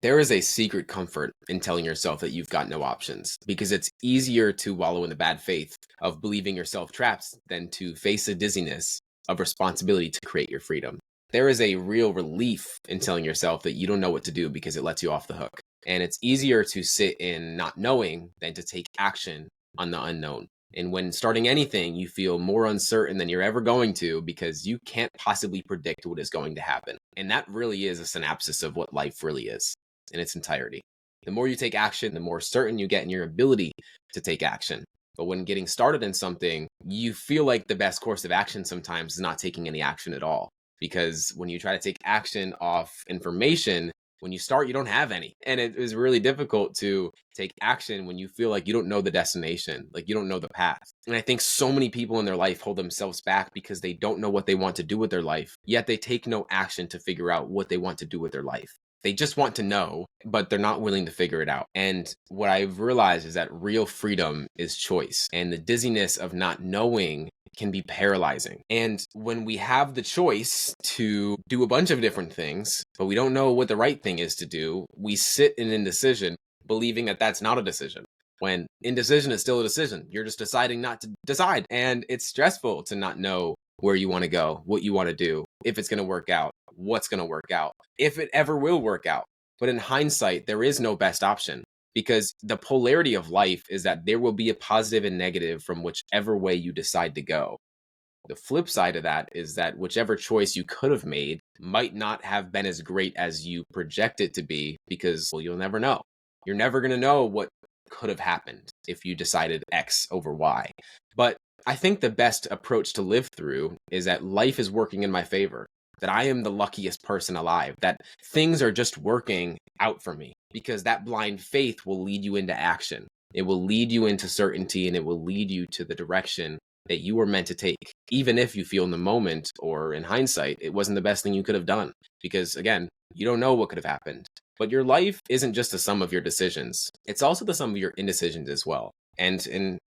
There is a secret comfort in telling yourself that you've got no options because it's easier to wallow in the bad faith of believing yourself trapped than to face the dizziness of responsibility to create your freedom. There is a real relief in telling yourself that you don't know what to do because it lets you off the hook. And it's easier to sit in not knowing than to take action on the unknown. And when starting anything, you feel more uncertain than you're ever going to because you can't possibly predict what is going to happen. And that really is a synopsis of what life really is in its entirety. The more you take action, the more certain you get in your ability to take action. But when getting started in something, you feel like the best course of action sometimes is not taking any action at all. Because when you try to take action off information, when you start, you don't have any. And it is really difficult to take action when you feel like you don't know the destination, like you don't know the path. And I think so many people in their life hold themselves back because they don't know what they want to do with their life, yet they take no action to figure out what they want to do with their life. They just want to know, but they're not willing to figure it out. And what I've realized is that real freedom is choice. And the dizziness of not knowing can be paralyzing. And when we have the choice to do a bunch of different things, but we don't know what the right thing is to do, we sit in indecision, believing that that's not a decision. When indecision is still a decision, you're just deciding not to decide. And it's stressful to not know where you want to go, what you want to do, if it's going to work out, what's going to work out, if it ever will work out. But in hindsight, there is no best option because the polarity of life is that there will be a positive and negative from whichever way you decide to go. The flip side of that is that whichever choice you could have made might not have been as great as you project it to be because, well, you'll never know. You're never going to know what could have happened if you decided X over Y. But I think the best approach to live through is that life is working in my favor, that I am the luckiest person alive, that things are just working out for me, because that blind faith will lead you into action. It will lead you into certainty, and it will lead you to the direction that you were meant to take, even if you feel in the moment or in hindsight, it wasn't the best thing you could have done. Because again, you don't know what could have happened. But your life isn't just the sum of your decisions. It's also the sum of your indecisions as well. And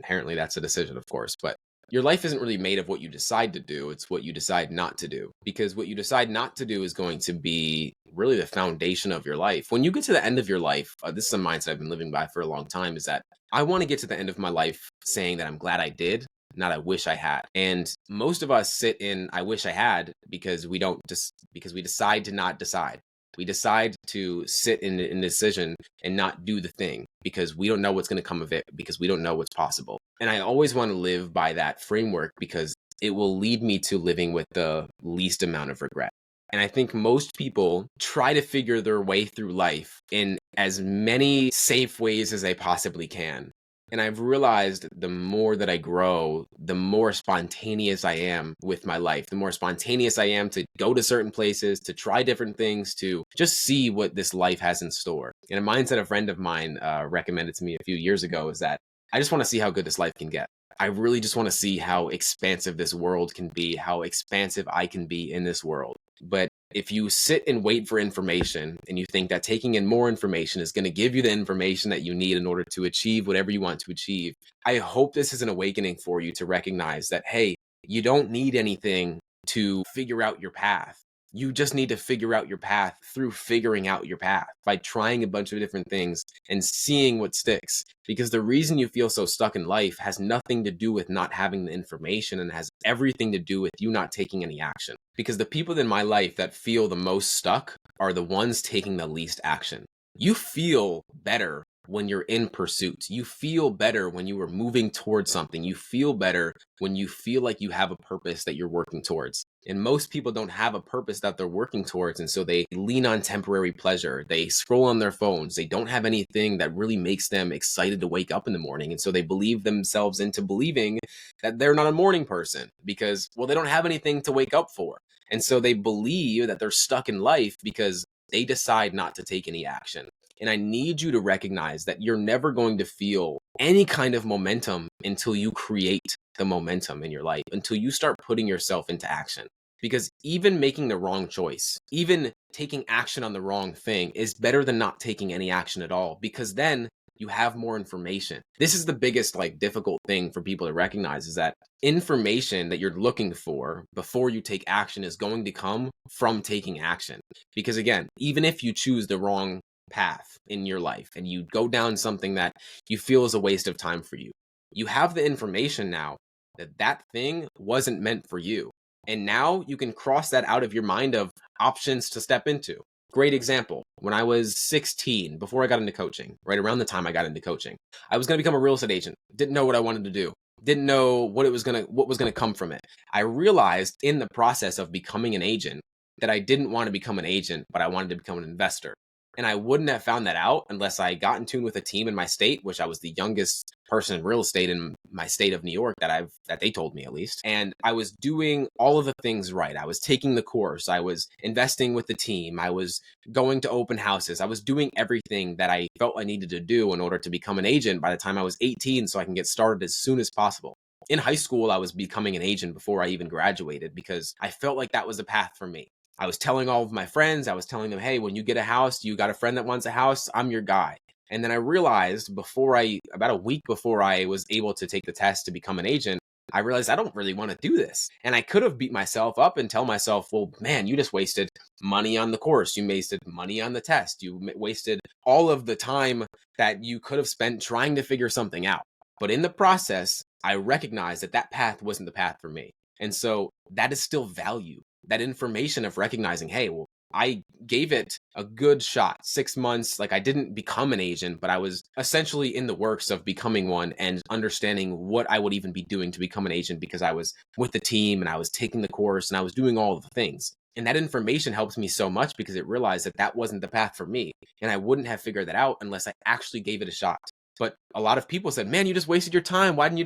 inherently that's a decision, of course, but your life isn't really made of what you decide to do. It's what you decide not to do, because what you decide not to do is going to be really the foundation of your life. When you get to the end of your life, this is a mindset I've been living by for a long time, is that I want to get to the end of my life saying that I'm glad I did, not I wish I had. And most of us sit in I wish I had because we don't just because we decide to not decide. We decide to sit in indecision and not do the thing because we don't know what's going to come of it, because we don't know what's possible. And I always want to live by that framework because it will lead me to living with the least amount of regret. And I think most people try to figure their way through life in as many safe ways as they possibly can. And I've realized the more that I grow, the more spontaneous I am with my life, the more spontaneous I am to go to certain places, to try different things, to just see what this life has in store. And a mindset a friend of mine recommended to me a few years ago is that I just want to see how good this life can get. I really just want to see how expansive this world can be, how expansive I can be in this world. But if you sit and wait for information and you think that taking in more information is going to give you the information that you need in order to achieve whatever you want to achieve, I hope this is an awakening for you to recognize that, hey, you don't need anything to figure out your path. You just need to figure out your path through figuring out your path by trying a bunch of different things and seeing what sticks. Because the reason you feel so stuck in life has nothing to do with not having the information and has everything to do with you not taking any action. Because the people in my life that feel the most stuck are the ones taking the least action. You feel better when you're in pursuit. You feel better when you are moving towards something. You feel better when you feel like you have a purpose that you're working towards. And most people don't have a purpose that they're working towards. And so they lean on temporary pleasure. They scroll on their phones. They don't have anything that really makes them excited to wake up in the morning. And so they believe themselves into believing that they're not a morning person because, well, they don't have anything to wake up for. And so they believe that they're stuck in life because they decide not to take any action. And I need you to recognize that you're never going to feel any kind of momentum until you create the momentum in your life, until you start putting yourself into action. Because even making the wrong choice, even taking action on the wrong thing is better than not taking any action at all, because then you have more information. This is the biggest difficult thing for people to recognize, is that information that you're looking for before you take action is going to come from taking action. Because again, even if you choose the wrong path in your life and you go down something that you feel is a waste of time for you, you have the information now that that thing wasn't meant for you. And now you can cross that out of your mind of options to step into. Great example. When I was 16, before I got into coaching, right around the time I got into coaching, I was going to become a real estate agent. Didn't know what I wanted to do. Didn't know what was going to come from it. I realized in the process of becoming an agent that I didn't want to become an agent, but I wanted to become an investor. And I wouldn't have found that out unless I got in tune with a team in my state, which I was the youngest person in real estate in my state of New York that they told me at least. And I was doing all of the things right. I was taking the course. I was investing with the team. I was going to open houses. I was doing everything that I felt I needed to do in order to become an agent by the time I was 18 so I can get started as soon as possible. In high school, I was becoming an agent before I even graduated because I felt like that was the path for me. I was telling all of my friends, I was telling them, hey, when you get a house, you got a friend that wants a house, I'm your guy. And then I realized about a week before I was able to take the test to become an agent, I realized I don't really want to do this. And I could have beat myself up and tell myself, well, man, you just wasted money on the course. You wasted money on the test. You wasted all of the time that you could have spent trying to figure something out. But in the process, I recognized that that path wasn't the path for me. And so that is still value. That information of recognizing, hey, well, I gave it a good shot, 6 months. Like I didn't become an agent, but I was essentially in the works of becoming one and understanding what I would even be doing to become an agent because I was with the team and I was taking the course and I was doing all of the things. And that information helps me so much because it realized that that wasn't the path for me. And I wouldn't have figured that out unless I actually gave it a shot. But a lot of people said, man, you just wasted your time. Why don't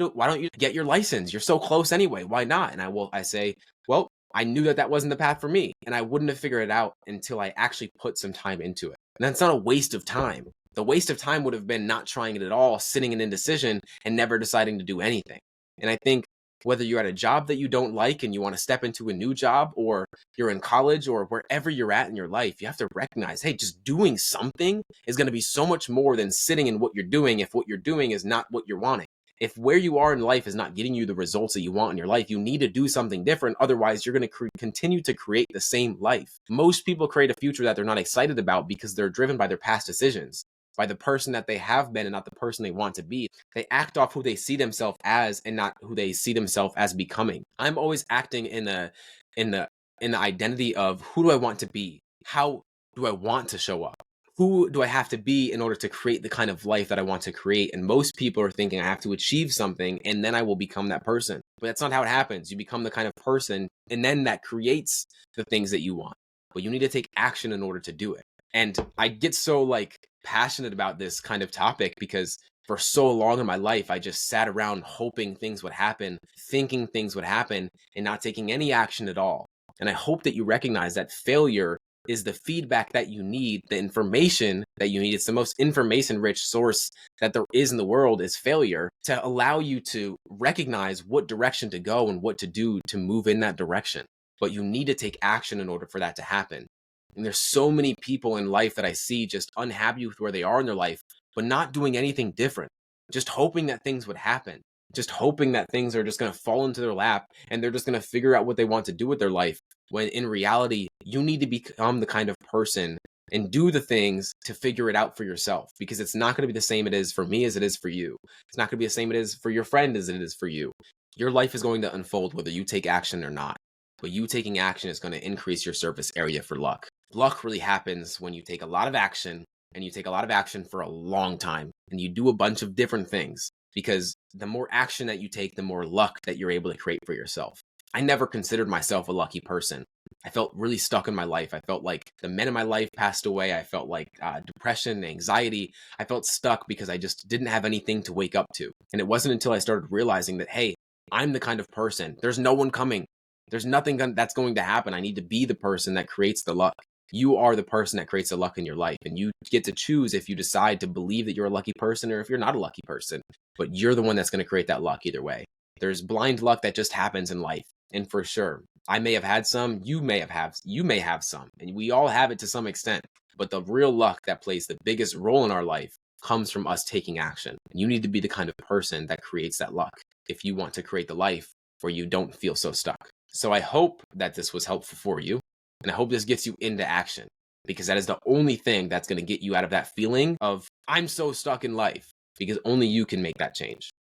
you get your license? You're so close anyway. Why not? And I say, well, I knew that that wasn't the path for me, and I wouldn't have figured it out until I actually put some time into it. And that's not a waste of time. The waste of time would have been not trying it at all, sitting in indecision and never deciding to do anything. And I think whether you're at a job that you don't like and you want to step into a new job, or you're in college or wherever you're at in your life, you have to recognize, hey, just doing something is going to be so much more than sitting in what you're doing if what you're doing is not what you're wanting. If where you are in life is not getting you the results that you want in your life, you need to do something different. Otherwise, you're going to continue to create the same life. Most people create a future that they're not excited about because they're driven by their past decisions, by the person that they have been and not the person they want to be. They act off who they see themselves as and not who they see themselves as becoming. I'm always acting in the identity of who do I want to be? How do I want to show up? Who do I have to be in order to create the kind of life that I want to create? And most people are thinking I have to achieve something and then I will become that person. But that's not how it happens. You become the kind of person and then that creates the things that you want. But you need to take action in order to do it. And I get so passionate about this kind of topic because for so long in my life, I just sat around hoping things would happen, thinking things would happen and not taking any action at all. And I hope that you recognize that failure is the feedback that you need, the information that you need. It's the most information rich source that there is in the world is failure, to allow you to recognize what direction to go and what to do to move in that direction. But you need to take action in order for that to happen. And there's so many people in life that I see just unhappy with where they are in their life, but not doing anything different, just hoping that things would happen, just hoping that things are just going to fall into their lap and they're just going to figure out what they want to do with their life. When in reality, you need to become the kind of person and do the things to figure it out for yourself, because it's not going to be the same it is for me as it is for you. It's not going to be the same it is for your friend as it is for you. Your life is going to unfold whether you take action or not. But you taking action is going to increase your surface area for luck. Luck really happens when you take a lot of action, and you take a lot of action for a long time, and you do a bunch of different things, because the more action that you take, the more luck that you're able to create for yourself. I never considered myself a lucky person. I felt really stuck in my life. I felt like the men in my life passed away. I felt like depression, anxiety. I felt stuck because I just didn't have anything to wake up to. And it wasn't until I started realizing that, hey, I'm the kind of person, there's no one coming. There's nothing that's going to happen. I need to be the person that creates the luck. You are the person that creates the luck in your life. And you get to choose if you decide to believe that you're a lucky person or if you're not a lucky person. But you're the one that's going to create that luck either way. There's blind luck that just happens in life. And for sure, I may have had some, you may have some, and we all have it to some extent. But the real luck that plays the biggest role in our life comes from us taking action. And you need to be the kind of person that creates that luck if you want to create the life where you don't feel so stuck. So I hope that this was helpful for you, and I hope this gets you into action. because that is the only thing that's going to get you out of that feeling of, I'm so stuck in life, because only you can make that change.